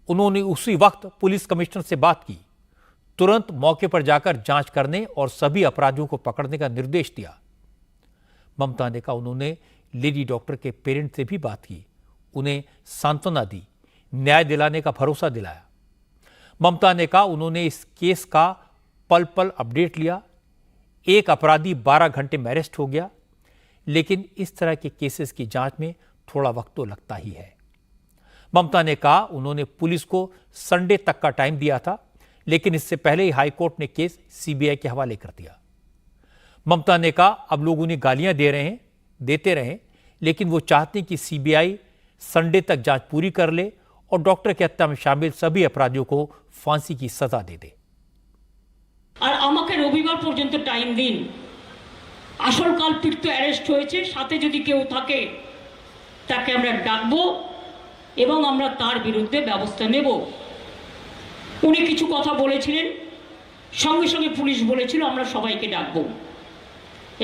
Speaker 1: उन्होंने उसी वक्त पुलिस कमिश्नर से बात की, तुरंत मौके पर जाकर जांच करने और सभी अपराधियों को पकड़ने का निर्देश दिया। ममता ने कहा, उन्होंने लेडी डॉक्टर के पेरेंट्स से भी बात की, उन्हें सांत्वना दी, न्याय दिलाने का भरोसा दिलाया। ममता ने कहा, उन्होंने इस केस का पल पल अपडेट लिया। एक अपराधी 12 घंटे में अरेस्ट हो गया, लेकिन इस तरह के केसेस की जांच में थोड़ा वक्त तो लगता ही है। ममता ने कहा, उन्होंने पुलिस को संडे तक का टाइम दिया था, लेकिन इससे पहले ही हाईकोर्ट ने केस सीबीआई के हवाले कर दिया। ममता ने कहा, अब लोग उन्हें गालियां देते रहे, लेकिन वो चाहते हैं कि सीबीआई संडे तक जांच पूरी कर ले और डॉक्टर की हत्या में शामिल सभी अपराधियों को फांसी की सजा दे दे।
Speaker 16: আর আমাকে রবিবার পর্যন্ত টাইম দিন। আসল কালপিট তো অ্যারেস্ট হয়েছে, সাথে যদি কেউ থাকে তাকে আমরা ডাকবো এবং আমরা তার বিরুদ্ধে ব্যবস্থা নেব। উনি কিছু কথা বলেছিলেন, সঙ্গে সঙ্গে পুলিশ বলেছিল আমরা সবাইকে ডাকবো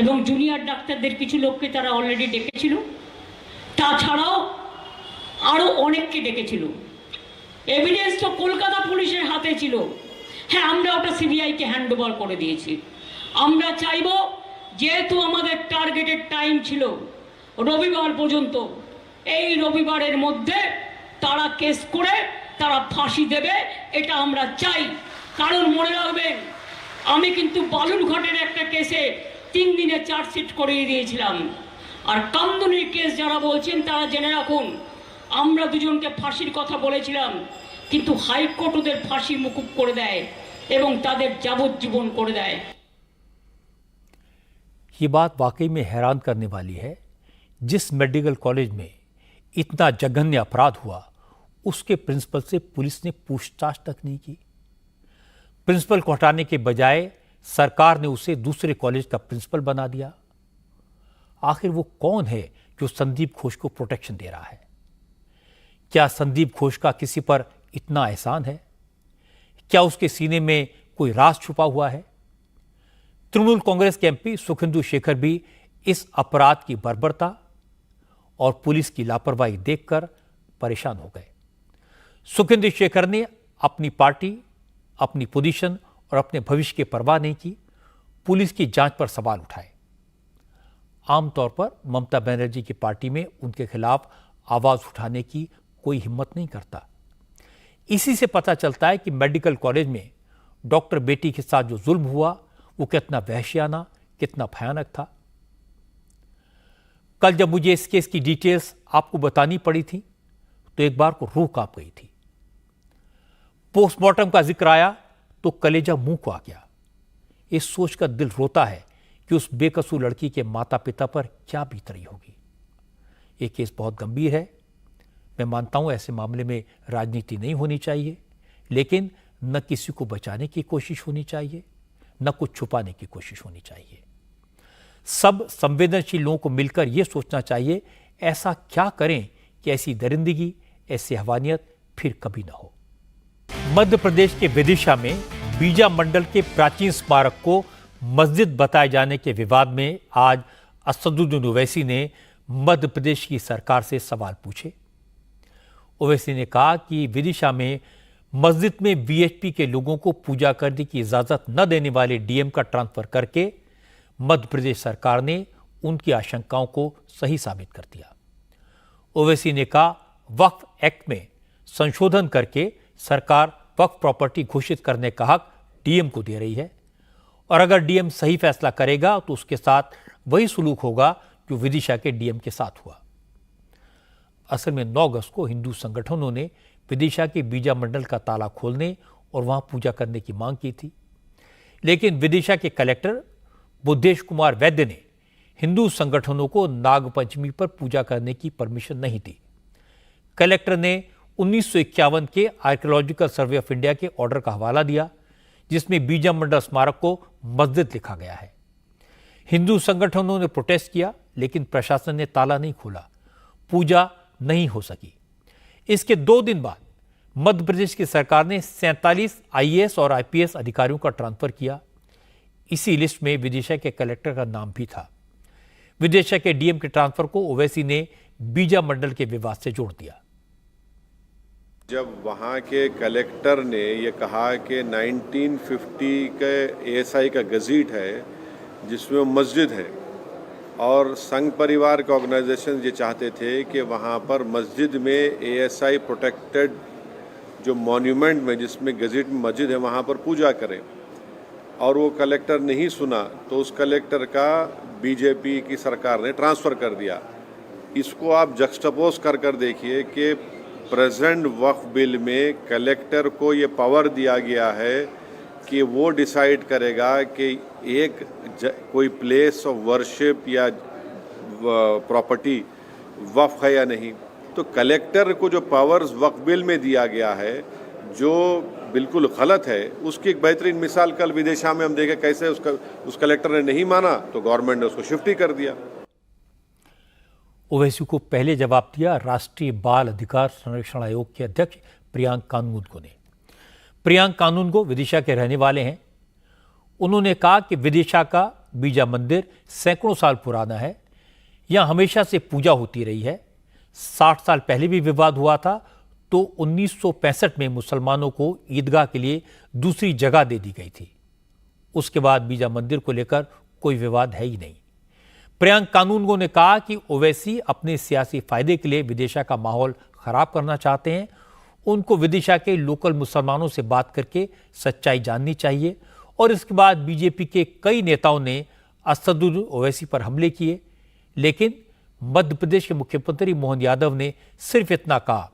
Speaker 16: এবং জুনিয়র ডাক্তারদের কিছু লোককে তারা অলরেডি ডেকেছিল, তাছাড়াও আরও অনেককে ডেকেছিল। এভিডেন্স তো কলকাতা পুলিশের হাতে ছিল। হ্যাঁ, আমরা ওটা সিবিআইকে হ্যান্ড ওভার করে দিয়েছি। আমরা চাইব, যেহেতু আমাদের টার্গেটেড টাইম ছিল রবিবার পর্যন্ত, এই রবিবারের মধ্যে তারা কেস করে তারা ফাঁসি দেবে, এটা আমরা চাই। কারণ মনে রাখবেন, আমি কিন্তু বালুরঘাটের একটা কেসে 3 দিনে চার্জশিট করিয়ে দিয়েছিলাম। আর কামদুনির কেস যারা বলছেন তারা জেনে রাখুন, আমরা দুজনকে ফাঁসির কথা বলেছিলাম, কিন্তু হাইকোর্ট ওদের ফাঁসি মুকুব করে দেয় এবং তাদের যাবজ্জীবন করে দেয়।
Speaker 1: ये बात वाकई में हैरान करने वाली है। जिस मेडिकल कॉलेज में इतना जघन्य अपराध हुआ, उसके प्रिंसिपल से पुलिस ने पूछताछ तक नहीं की। प्रिंसिपल को हटाने के बजाय सरकार ने उसे दूसरे कॉलेज का प्रिंसिपल बना दिया। आखिर वो कौन है जो संदीप घोष को प्रोटेक्शन दे रहा है? क्या संदीप घोष का किसी पर इतना एहसान है? क्या उसके सीने में कोई राज छुपा हुआ है? तृणमूल कांग्रेस के एमपी सुखेंदु शेखर भी इस अपराध की बर्बरता और पुलिस की लापरवाही देखकर परेशान हो गए। सुखेंदु शेखर ने अपनी पार्टी, अपनी पोजीशन और अपने भविष्य की परवाह नहीं की, पुलिस की जांच पर सवाल उठाए। आमतौर पर ममता बनर्जी की पार्टी में उनके खिलाफ आवाज उठाने की कोई हिम्मत नहीं करता। इसी से पता चलता है कि मेडिकल कॉलेज में डॉक्टर बेटी के साथ जो जुल्म हुआ वो कितना वहशियाना, कितना भयानक था। कल जब मुझे इस केस की डिटेल्स आपको बतानी पड़ी थी तो एक बार को रूह कांप गई थी। पोस्टमार्टम का जिक्र आया तो कलेजा मुंह को आ गया। इस सोचकर दिल रोता है कि उस बेकसूर लड़की के माता पिता पर क्या बीत रही होगी। यह केस बहुत गंभीर है। मैं मानता हूं ऐसे मामले में राजनीति नहीं होनी चाहिए, लेकिन न किसी को बचाने की कोशिश होनी चाहिए, न कुछ छुपाने की कोशिश होनी चाहिए। सब संवेदनशील लोगों को मिलकर यह सोचना चाहिए ऐसा क्या करें कि ऐसी दरिंदगी, ऐसी हवानियत फिर कभी न हो। मध्य प्रदेश के विदिशा में बीजा मंडल के प्राचीन स्मारक को मस्जिद बताए जाने के विवाद में आज असदुद्दीन ओवैसी ने मध्य प्रदेश की सरकार से सवाल पूछे। ओवैसी ने कहा कि विदिशा में मस्जिद में वीएचपी के लोगों को पूजा करने की इजाजत न देने वाले डीएम का ट्रांसफर करके मध्य प्रदेश सरकार ने उनकी आशंकाओं को सही साबित कर दिया। ओवैसी ने कहा, वक्फ एक्ट में संशोधन करके सरकार वक्फ प्रॉपर्टी घोषित करने का हक डीएम को दे रही है और अगर डीएम सही फैसला करेगा तो उसके साथ वही सुलूक होगा जो विदिशा के डीएम के साथ हुआ। असल में 9 अगस्त को हिंदू संगठनों ने विदिशा के बीजा मंडल का ताला खोलने और वहां पूजा करने की मांग की थी, लेकिन विदिशा के कलेक्टर बुद्धेश कुमार वैद्य ने हिंदू संगठनों को नागपंचमी पर पूजा करने की परमिशन नहीं दी। कलेक्टर ने 1951 के आर्कियोलॉजिकल सर्वे ऑफ इंडिया के ऑर्डर का हवाला दिया जिसमें बीजा मंडल स्मारक को मस्जिद लिखा गया है। हिंदू संगठनों ने प्रोटेस्ट किया लेकिन प्रशासन ने ताला नहीं खोला, पूजा नहीं हो सकी। इसके 2 दिन बाद मध्य प्रदेश की सरकार ने 47 आईएएस और आईपीएस अधिकारियों का ट्रांसफर किया। इसी लिस्ट में विदिशा के कलेक्टर का नाम भी था। विदिशा के डीएम के ट्रांसफर को ओवैसी ने बीजा मंडल के विवाद से जोड़ दिया।
Speaker 17: जब वहाँ के कलेक्टर ने ये कहा कि 1950 के एएसआई का गजीट है जिसमें मस्जिद है और संघ परिवार के ऑर्गेनाइजेशन ये चाहते थे कि वहाँ पर मस्जिद में एएसआई प्रोटेक्टेड जो मॉन्यूमेंट में जिसमें गजीट में मस्जिद है वहाँ पर पूजा करें और वो कलेक्टर नहीं सुना तो उस कलेक्टर का बीजेपी की सरकार ने ट्रांसफ़र कर दिया। इसको आप जक्सटापोज कर देखिए कि प्रेजेंट वक्फ बिल में कलेक्टर को ये पावर दिया गया है कि वो डिसाइड करेगा कि एक कोई प्लेस ऑफ वर्शिप या प्रॉपर्टी वक्फ है या नहीं। तो कलेक्टर को जो पावर्स वक्फ बिल में दिया गया है जो बिल्कुल गलत है, उसकी एक बेहतरीन मिसाल कल विदिशा में हम देखे कैसे उस कलेक्टर ने नहीं माना तो गवर्नमेंट ने उसको शिफ्ट ही कर दिया।
Speaker 1: ओवैसी को पहले जवाब दिया राष्ट्रीय बाल अधिकार संरक्षण आयोग के अध्यक्ष प्रियांक कानूनगो ने। प्रियांक कानूनगो विदिशा के रहने वाले हैं। उन्होंने कहा कि विदिशा का बीजा मंदिर सैकड़ों साल पुराना है, यहां हमेशा से पूजा होती रही है। 60 साल पहले भी विवाद हुआ था तो 1965 में मुसलमानों को ईदगाह के लिए दूसरी जगह दे दी गई थी। उसके बाद बीजा मंदिर को लेकर कोई विवाद है ही नहीं। प्रियांक कानूनगो ने कहा कि ओवैसी अपने सियासी फायदे के लिए विदिशा का माहौल खराब करना चाहते हैं। उनको विदिशा के लोकल मुसलमानों से बात करके सच्चाई जाननी चाहिए। और इसके बाद बीजेपी के कई नेताओं ने असदुद्दीन ओवैसी पर हमले किए, लेकिन मध्य प्रदेश के मुख्यमंत्री मोहन यादव ने सिर्फ इतना कहा,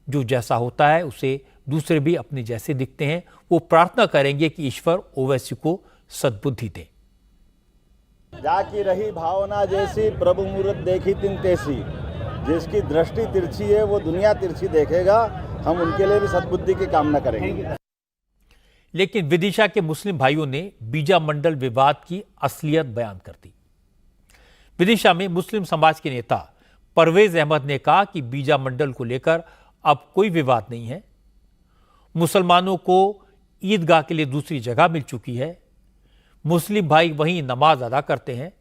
Speaker 1: जो जैसा होता है उसे दूसरे भी अपने जैसे दिखते हैं। वो प्रार्थना करेंगे कि ईश्वर ओवैसी को सद्बुद्धि दे।
Speaker 18: जाकी रही भावना जैसी प्रभु मूरत देखी तिन तैसी। जिसकी दृष्टि तिरछी है वो दुनिया तिरछी देखेगा। हम उनके लिए भी सद्बुद्धि की कामना करेंगे।
Speaker 1: लेकिन विदिशा के मुस्लिम भाइयों ने बीजा मंडल विवाद की असलियत बयान कर दी। विदिशा में मुस्लिम समाज के नेता परवेज अहमद ने कहा कि बीजा मंडल को लेकर अब कोई विवाद नहीं है। मुसलमानों को ईदगाह के लिए दूसरी जगह मिल चुकी है। मुस्लिम भाई वहीं नमाज अदा करते हैं,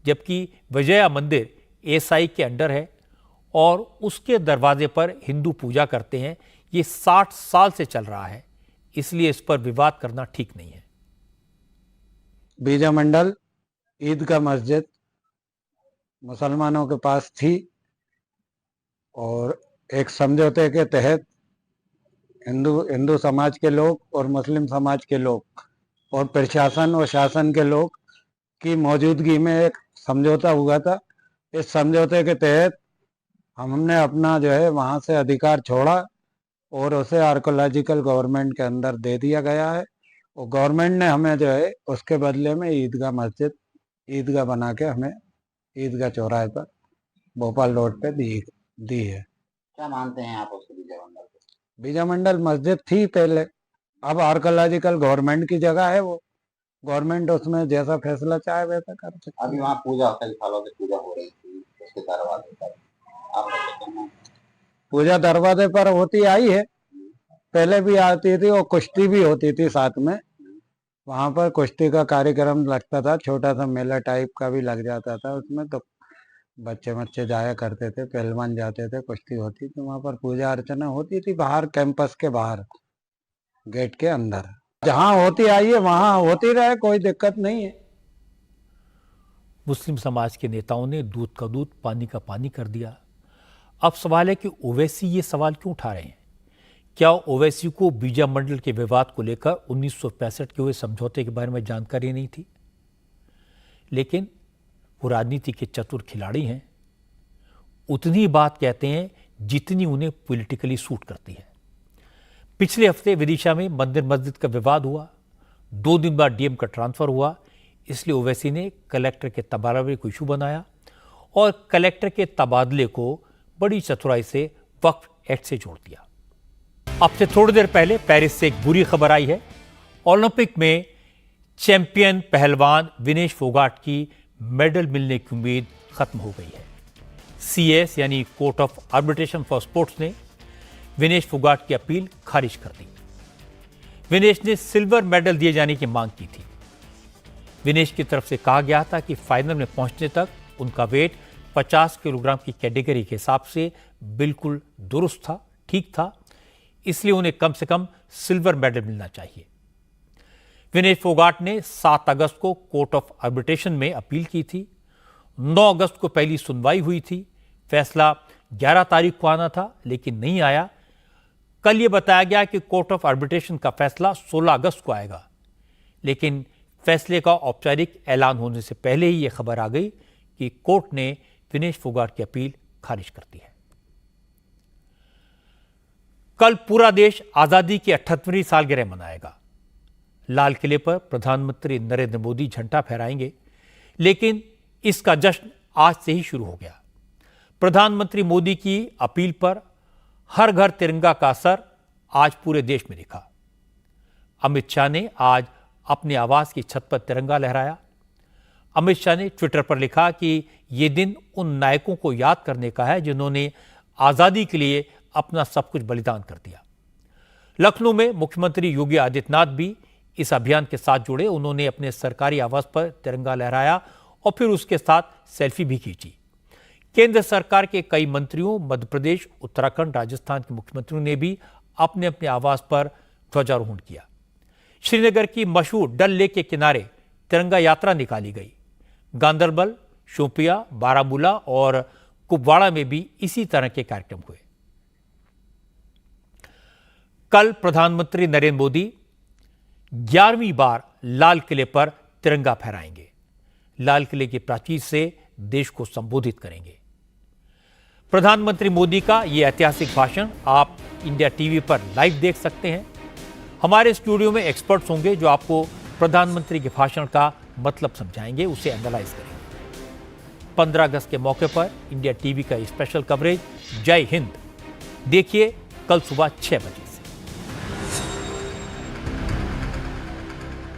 Speaker 1: जबकि विजया मंदिर एएसआई के अंडर है और उसके दरवाजे पर हिंदू पूजा करते हैं। ये 60 साल से चल रहा है, इसलिए इस पर विवाद करना ठीक नहीं है।
Speaker 19: बीजा मंडल ईदगाह मस्जिद मुसलमानों के पास थी और एक समझौते के तहत हिंदू समाज के लोग और मुस्लिम समाज के लोग और प्रशासन और शासन के लोग की मौजूदगी में एक समझौता हुआ था। इस समझौते के तहत हमने अपना जो है वहाँ से अधिकार छोड़ा और उसे आर्कोलॉजिकल गवर्नमेंट के अंदर दे दिया गया है और गवर्नमेंट ने हमें जो है उसके बदले में ईदगाह बना के हमें ईदगाह चौराहे पर भोपाल रोड पे दी है।
Speaker 20: क्या मानते हैं आप उसको?
Speaker 19: बीजा मंडल मस्जिद थी पहले, अब आर्कोलॉजिकल गवर्नमेंट की जगह है। वो गवर्नमेंट उसमें जैसा फैसला चाहे वैसा कर सकती है।
Speaker 20: अभी वहाँ पूजा कई सालों से पूजा हो रही थी उसके दरवाजे पर,
Speaker 19: पूजा दरवाजे पर होती आई है, पहले भी आती थी और कुश्ती भी होती थी साथ में। वहाँ पर कुश्ती का कार्यक्रम लगता था, छोटा सा मेला टाइप का भी लग जाता था उसमें, तो बच्चे जाया करते थे, पहलवान जाते थे, कुश्ती होती थी। वहाँ पर पूजा अर्चना होती थी बाहर, कैंपस के बाहर, गेट के अंदर। जहाँ होती आई है वहाँ होती रहे, कोई दिक्कत नहीं है।
Speaker 1: मुस्लिम समाज के नेताओं ने दूध का दूध पानी का पानी कर दिया। अब सवाल है कि ओवैसी ये सवाल क्यों उठा रहे हैं? क्या ओवैसी को बीजा मंडल के विवाद को लेकर 1965 के हुए समझौते के बारे में जानकारी नहीं थी? लेकिन वो राजनीति के चतुर खिलाड़ी हैं, उतनी बात कहते हैं जितनी उन्हें पॉलिटिकली सूट करती है। पिछले हफ्ते विदिशा में मंदिर मस्जिद का विवाद हुआ, 2 दिन बाद डीएम का ट्रांसफर हुआ, इसलिए ओवैसी ने कलेक्टर के तबादले को इशू बनाया और कलेक्टर के तबादले को बड़ी चतुराई से वक्फ एक्ट से जोड़ दिया। अब से थोड़ी देर पहले पेरिस से एक बुरी खबर आई है। ओलंपिक में चैंपियन पहलवान विनेश फोगाट की मेडल मिलने की उम्मीद खत्म हो गई है। सीएस यानी court of arbitration for sports ने विनेश फोगाट की अपील खारिज कर दी। विनेश ने सिल्वर मेडल दिए जाने की मांग की थी। विनेश की तरफ से कहा गया था कि फाइनल में पहुंचने तक उनका वेट 50 किलोग्राम की कैटेगरी के हिसाब से बिल्कुल दुरुस्त था, ठीक था, इसलिए उन्हें कम से कम सिल्वर मेडल मिलना चाहिए। विनेश फोगाट ने 7 अगस्त को कोर्ट ऑफ आर्बिट्रेशन में अपील की थी। 9 अगस्त को पहली सुनवाई हुई थी। फैसला 11 तारीख को आना था, लेकिन नहीं आया। कल यह बताया गया कि कोर्ट ऑफ आर्बिट्रेशन का फैसला 16 अगस्त को आएगा, लेकिन फैसले का औपचारिक ऐलान होने से पहले ही यह खबर आ गई कि कोर्ट ने विनेश फोगाट की अपील खारिज कर दी है। कल पूरा देश आजादी की 78वीं सालगिरह मनाएगा। लाल किले पर प्रधानमंत्री नरेंद्र मोदी झंडा फहराएंगे, लेकिन इसका जश्न आज से ही शुरू हो गया। प्रधानमंत्री मोदी की अपील पर हर घर तिरंगा का असर आज पूरे देश में दिखा। अमित शाह ने आज अपने आवास की छत पर तिरंगा लहराया। अमित शाह ने ट्विटर पर लिखा कि यह दिन उन नायकों को याद करने का है जिन्होंने आजादी के लिए अपना सब कुछ बलिदान कर दिया। लखनऊ में मुख्यमंत्री योगी आदित्यनाथ भी इस अभियान के साथ जुड़े। उन्होंने अपने सरकारी आवास पर तिरंगा लहराया और फिर उसके साथ सेल्फी भी खींची। केंद्र सरकार के कई मंत्रियों, मध्य प्रदेश, उत्तराखंड, राजस्थान के मुख्यमंत्रियों ने भी अपने अपने आवास पर ध्वजारोहण किया। श्रीनगर की मशहूर डल लेक के किनारे तिरंगा यात्रा निकाली गई। गांदरबल, शोपिया, बारामूला और कुपवाड़ा में भी इसी तरह के कार्यक्रम हुए। कल प्रधानमंत्री नरेंद्र मोदी 11वीं बार लाल किले पर तिरंगा फहराएंगे। लाल किले की प्राचीर से देश को संबोधित करेंगे। प्रधानमंत्री मोदी का यह ऐतिहासिक भाषण आप इंडिया टीवी पर लाइव देख सकते हैं। हमारे स्टूडियो में एक्सपर्ट्स होंगे जो आपको प्रधानमंत्री के भाषण का मतलब समझाएंगे, उसे एनालाइज करेंगे। 15 अगस्त के मौके पर इंडिया टीवी का स्पेशल कवरेज जय हिंद देखिए कल सुबह 6 बजे।